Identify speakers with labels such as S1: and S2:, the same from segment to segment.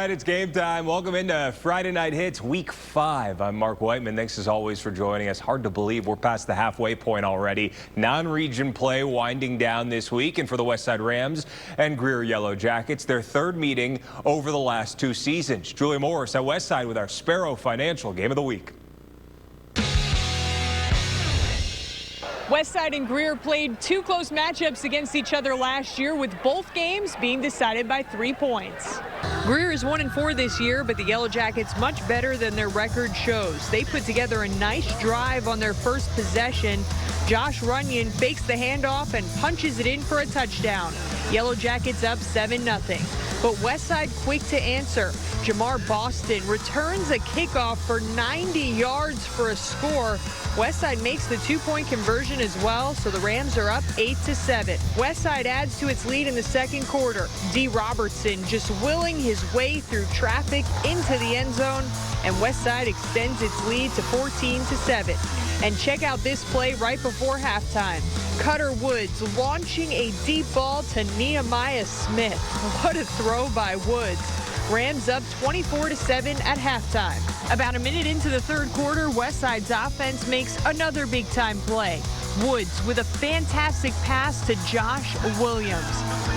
S1: right, it's game time. Welcome into Friday Night Hits Week 5. I'm Mark Whiteman. Thanks as always for joining us. Hard to believe we're past the halfway point already. Non-region play winding down this week, and for the Westside Rams and Greer Yellow Jackets, their third meeting over the last 2 seasons. Julia Morris at Westside with our Sparrow Financial Game of the Week.
S2: Westside and Greer played 2 close matchups against each other last year, with both games being decided by 3 points. Greer is 1-4 this year, but the Yellow Jackets much better than their record shows. They put together a nice drive on their first possession. Josh Runyon fakes the handoff and punches it in for a touchdown. Yellow Jackets up 7-0. But Westside quick to answer. Jamar Boston returns a kickoff for 90 yards for a score. Westside makes the 2-point conversion as well, so the Rams are up 8-7. Westside adds to its lead in the second quarter. D. Robertson just willing his way through traffic into the end zone, and Westside extends its lead to 14-7. And check out this play right before halftime. Cutter Woods launching a deep ball to Nehemiah Smith. What a throw by Woods. Rams up 24-7 at halftime. About a minute into the third quarter, Westside's offense makes another big-time play. Woods with a fantastic pass to Josh Williams.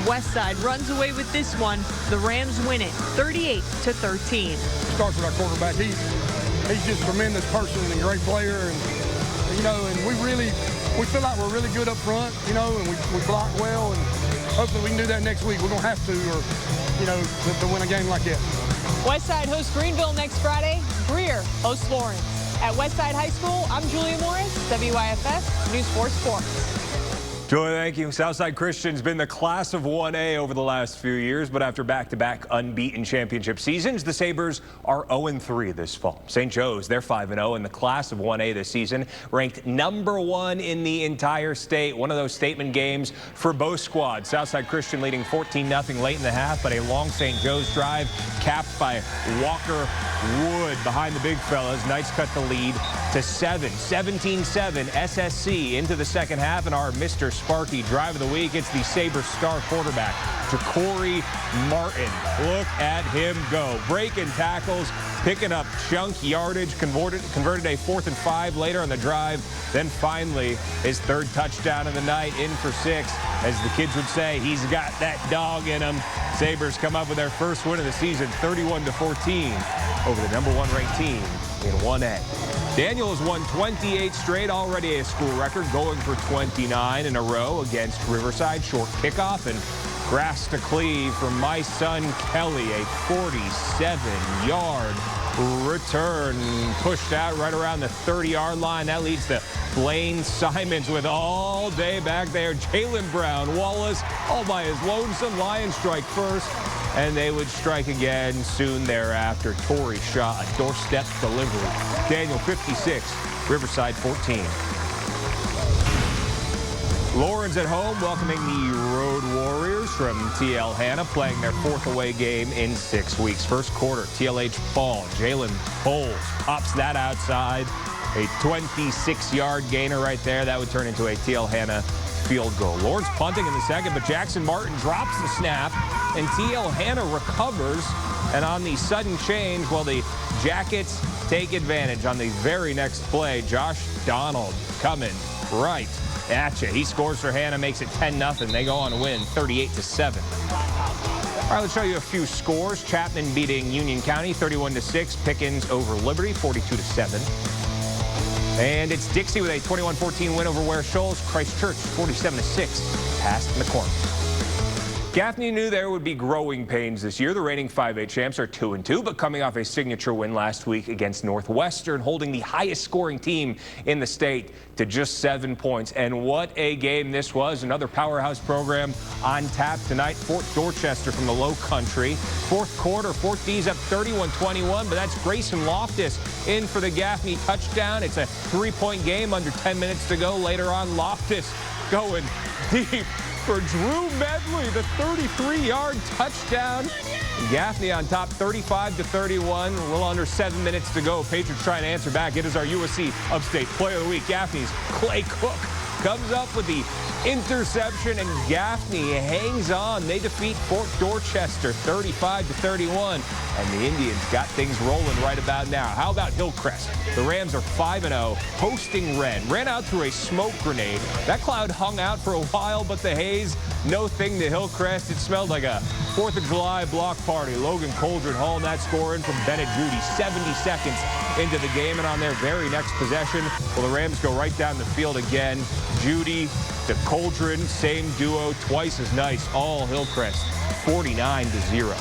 S2: Westside runs away with this one. The Rams win it 38-13.
S3: Starts with our quarterback. He's just a tremendous person and a great player, and we feel like we're really good up front, and we block well, and hopefully we can do that next week. We're gonna have to, to win a game like that.
S2: Westside hosts Greenville next Friday. Greer hosts Lawrence. At Westside High School, I'm Julia Morris, WYFF News 4 Sports.
S1: Julia, thank you. Southside Christian's been the class of 1A over the last few years, but after back-to-back unbeaten championship seasons, the Sabres are 0-3 this fall. St. Joe's, they're 5-0 in the class of 1A this season, ranked #1 in the entire state. One of those statement games for both squads. Southside Christian leading 14-0 late in the half, but a long St. Joe's drive capped by Walker Wood behind the big fellas. Knights cut the lead to 17-7 SSC into the second half, and our Mr. Sparky drive of the week. It's the Sabres star quarterback, Ja'Cory Martin. Look at him go. Breaking tackles, picking up chunk yardage, converted a 4th and 5 later on the drive. Then finally, his third touchdown of the night, in for 6. As the kids would say, he's got that dog in him. Sabres come up with their first win of the season, 31-14 over the #1 ranked team in 1A. Daniel has won 28 straight, already a school record, going for 29 in a row against Riverside. Short kickoff and grass to cleave from my son Kelly, a 47-yard return, pushed out right around the 30-yard line. That leads to Blaine Simons with all day back there. Jalen Brown, Wallace, all by his lonesome. Lions strike first, and they would strike again soon thereafter. Torrey Shaw, a doorstep delivery. Daniel 56, Riverside 14. Lawrence at home welcoming the Road Warriors from TL Hanna, playing their 4th away game in 6 weeks. First quarter, TLH ball. Jalen Bowles pops that outside. A 26-yard gainer right there. That would turn into a TL Hanna field goal. Lawrence punting in the second, but Jackson Martin drops the snap, and TL Hanna recovers. And on the sudden change, well, the Jackets take advantage on the very next play. Josh Donald coming right at you. He scores for Hanna, makes it 10-0. They go on to win 38-7. All right, let's show you a few scores. Chapman beating Union County 31-6. Pickens over Liberty 42-7. And it's Dixie with a 21-14 win over Ware Shoals. Christchurch 47-6 past McCormick. Gaffney knew there would be growing pains this year. The reigning 5A champs are 2-2, but coming off a signature win last week against Northwestern, holding the highest scoring team in the state to just 7 points. And what a game this was. Another powerhouse program on tap tonight. Fort Dorchester from the Low Country. Fourth quarter, Fort D's up 31-21, but that's Grayson Loftus in for the Gaffney touchdown. It's a 3-point game, under 10 minutes to go. Later on, Loftus going deep for Drew Medley, the 33-yard touchdown. Gaffney on top 35-31, a little under 7 minutes to go. Patriots trying to answer back. It is our USC Upstate Player of the Week. Gaffney's Clay Cook comes up with the interception, and Gaffney hangs on. They defeat Fort Dorchester 35-31, and the Indians got things rolling right about now. How about Hillcrest? The Rams are 5-0, hosting Wren. Ran out through a smoke grenade. That cloud hung out for a while, but the haze, no thing to Hillcrest. It smelled like a 4th of July block party. Logan Coldren hauling that score in from Bennett Judy 70 seconds into the game, and on their very next possession, well, the Rams go right down the field again. Judy to Coldren, same duo, twice as nice. All Hillcrest, 49-0.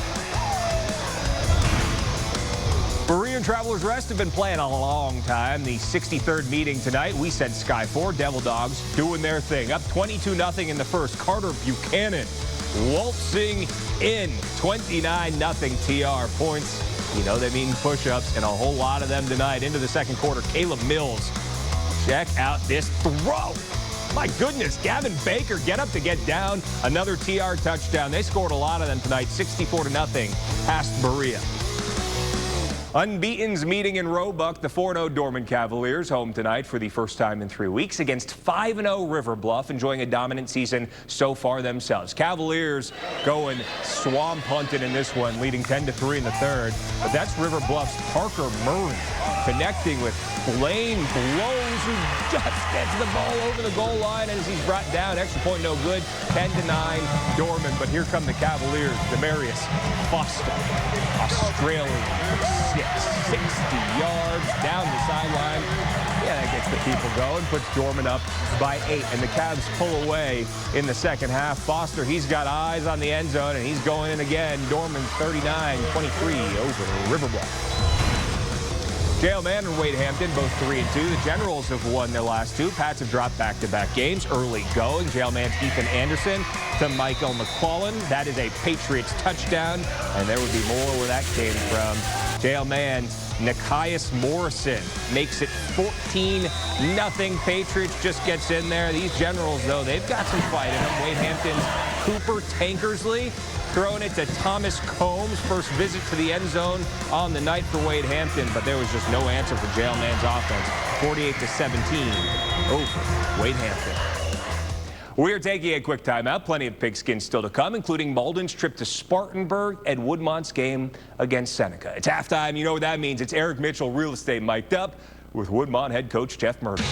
S1: Berea and Travelers Rest have been playing a long time. The 63rd meeting tonight. We said Sky 4. Devil Dogs doing their thing. Up 22-0 in the first. Carter Buchanan waltzing in. 29-0 TR points. You know they mean push-ups, and a whole lot of them tonight. Into the second quarter, Caleb Mills. Check out this throw. My goodness, Gavin Baker get up to get down. Another TR touchdown. They scored a lot of them tonight, 64-0 past Berea. Unbeaten's meeting in Roebuck. The 4-0 Dorman Cavaliers home tonight for the first time in 3 weeks against 5-0 River Bluff, enjoying a dominant season so far themselves. Cavaliers going swamp hunting in this one, leading 10-3 in the third. But that's River Bluff's Parker Murray connecting with Blaine Blows, who just gets the ball over the goal line, and as he's brought down, extra point no good, 10-9 Dorman. But here come the Cavaliers. Demarius Foster, Australian, 60 yards down the sideline. Yeah, that gets the people going, puts Dorman up by 8, and the Cavs pull away in the second half. Foster, he's got eyes on the end zone, and he's going in again. Dorman 39-23 over River Bluff. Jale Mann and Wade Hampton, both 3-2. The Generals have won their last two. Pats have dropped back-to-back games. Early going. Jale Mann's Ethan Anderson to Michael McClellan. That is a Patriots touchdown, and there would be more where that came from. Jale Mann's Nikias Morrison makes it 14-0. Patriots just gets in there. These Generals, though, they've got some fight in them. Wade Hampton's Cooper Tankersley throwing it to Thomas Combs. First visit to the end zone on the night for Wade Hampton, but there was just no answer for Jale Mann's offense. 48-17 over Wade Hampton. We are taking a quick timeout. Plenty of pigskin still to come, including Malden's trip to Spartanburg and Woodmont's game against Seneca. It's halftime. You know what that means. It's Eric Mitchell, real estate mic'd up with Woodmont head coach Jeff Murdoch.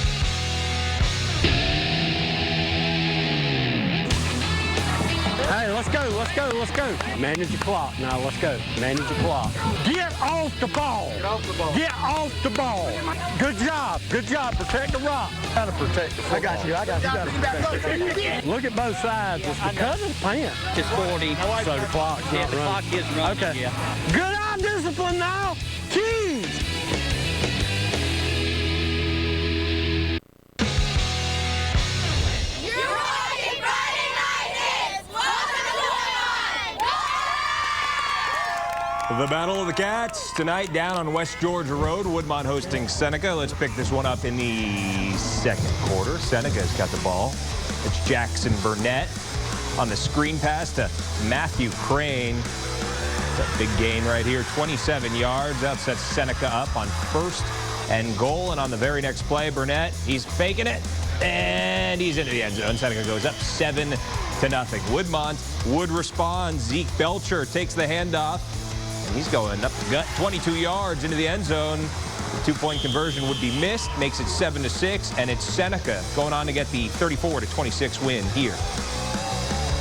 S4: Hey, let's go, let's go, let's go. Manage your clock. Now, let's go. Manage your clock. Get off the ball. Get off the ball. Get off the ball. Good job. Good job. Protect the rock. Gotta protect the football. I got you. I got you. Gotta protect it. Look at both sides. It's because of the pant.
S5: It's 40.
S4: So the clock's not running.
S5: The clock is running.
S4: Okay.
S5: Yeah.
S4: Good eye discipline now. Jeez.
S1: The Battle of the Cats tonight down on West Georgia Road. Woodmont hosting Seneca. Let's pick this one up in the second quarter. Seneca's got the ball. It's Jackson Burnett on the screen pass to Matthew Crane. It's a big gain right here. 27 yards. That sets Seneca up on 1st and goal. And on the very next play, Burnett, he's faking it. And he's into the end zone. Seneca goes up 7-0. Woodmont would respond. Zeke Belcher takes the handoff. He's going up the gut, 22 yards into the end zone. The 2-point conversion would be missed, makes it 7-6, and it's Seneca going on to get the 34-26 win here.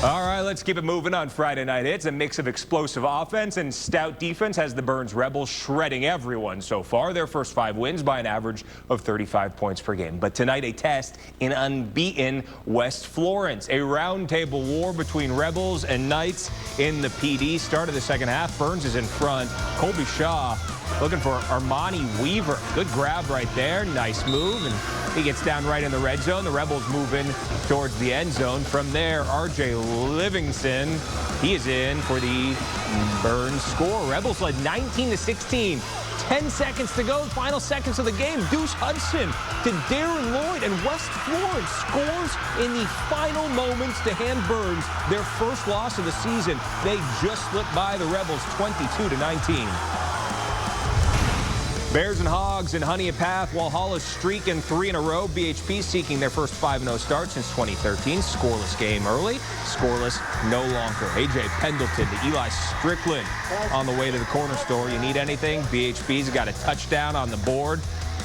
S1: All right, let's keep it moving on Friday Night Hits. A mix of explosive offense and stout defense has the Burns Rebels shredding everyone so far. Their first 5 wins by an average of 35 points per game. But tonight, a test in unbeaten West Florence. A roundtable war between Rebels and Knights in the PD. Start of the second half. Burns is in front. Colby Shaw looking for Armani Weaver. Good grab right there. Nice move. And he gets down right in the red zone. The Rebels move in towards the end zone. From there, R.J. Livingston, he is in for the Burns score. Rebels led 19-16. 10 seconds to go, final seconds of the game. Deuce Hudson to Darren Lloyd, and West Florence scores in the final moments to hand Burns their first loss of the season. They just slipped by the Rebels 22-19. Bears and Hogs in Honey Path. Walhalla's streaking 3 in a row. BHP seeking their first 5-0 start since 2013. Scoreless game early. Scoreless no longer. AJ Pendleton to Eli Strickland on the way to the corner store. You need anything? BHP's got a touchdown on the board.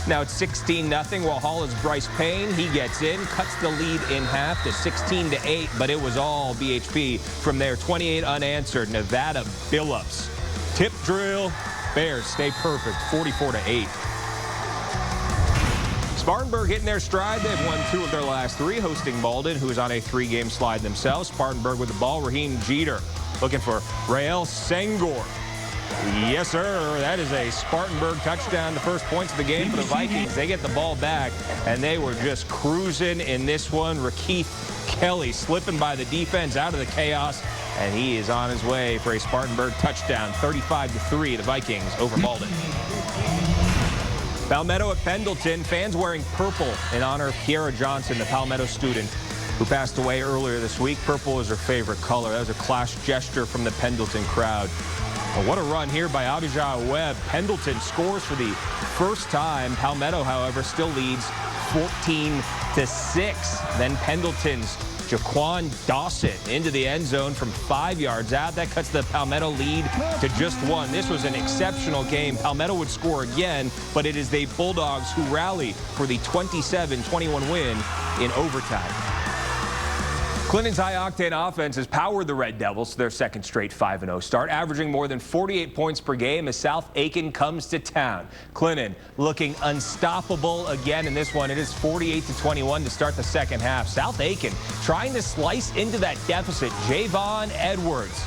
S1: Now it's 16-0. Walhalla's Bryce Payne, he gets in, cuts the lead in half to 16-8, but it was all BHP from there. 28 unanswered. Nevada Billups. Tip drill. Bears stay perfect, 44-8. Spartanburg hitting their stride. They've won 2 of their last 3, hosting Malden, who is on a 3-game slide themselves. Spartanburg with the ball. Raheem Jeter looking for Rael Senghor. Yes, sir. That is a Spartanburg touchdown. The first points of the game for the Vikings. They get the ball back, and they were just cruising in this one. Rakeith Kelly slipping by the defense out of the chaos, and he is on his way for a Spartanburg touchdown. 35-3, the Vikings over Malden. Palmetto at Pendleton. Fans wearing purple in honor of Kiara Johnson, the Palmetto student who passed away earlier this week. Purple is her favorite color. That was a class gesture from the Pendleton crowd. Well, what a run here by Abijah Webb. Pendleton scores for the first time. Palmetto, however, still leads 14-6. Then Pendleton's Jaquan Dawson into the end zone from 5 yards out. That cuts the Palmetto lead to just 1. This was an exceptional game. Palmetto would score again, but it is the Bulldogs who rally for the 27-21 win in overtime. Clinton's high-octane offense has powered the Red Devils to their second straight 5-0 start, averaging more than 48 points per game as South Aiken comes to town. Clinton looking unstoppable again in this one. It is 48-21 to start the second half. South Aiken trying to slice into that deficit. Javon Edwards,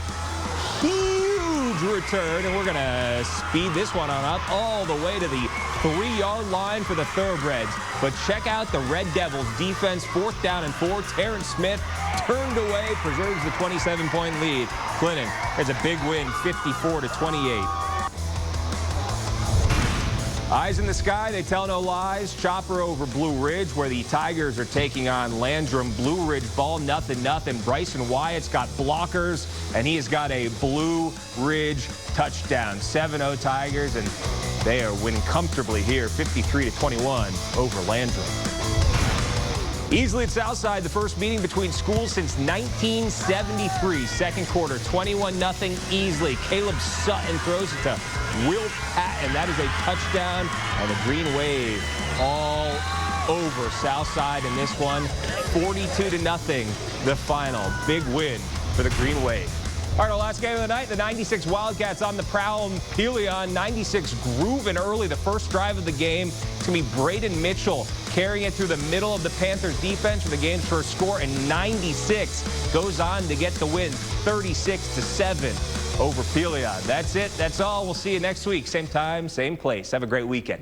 S1: huge return, and we're going to speed this one on up all the way to the 3-yard line for the Thoroughbreds. But check out the Red Devils defense. 4th down and 4. Terrence Smith turned away, preserves the 27-point lead. Clinton has a big win, 54-28. Eyes in the sky, they tell no lies. Chopper over Blue Ridge, where the Tigers are taking on Landrum. Blue Ridge ball, 0-0. Bryson Wyatt's got blockers, and he has got a Blue Ridge touchdown. 7-0 Tigers, and they are winning comfortably here, 53-21 over Landrum. Easily at Southside, the first meeting between schools since 1973. Second quarter, 21-0 Easley. Caleb Sutton throws it to Will Patton. That is a touchdown, and the green wave all over Southside in this one. 42-0, the final. Big win for the green wave. All right, our last game of the night, the 96 Wildcats on the prowl. Pelion, 96 grooving early, the first drive of the game. It's going to be Braden Mitchell carrying it through the middle of the Panthers defense for the game's first score, and 96 goes on to get the win, 36-7 over Pelion. That's it. That's all. We'll see you next week. Same time, same place. Have a great weekend.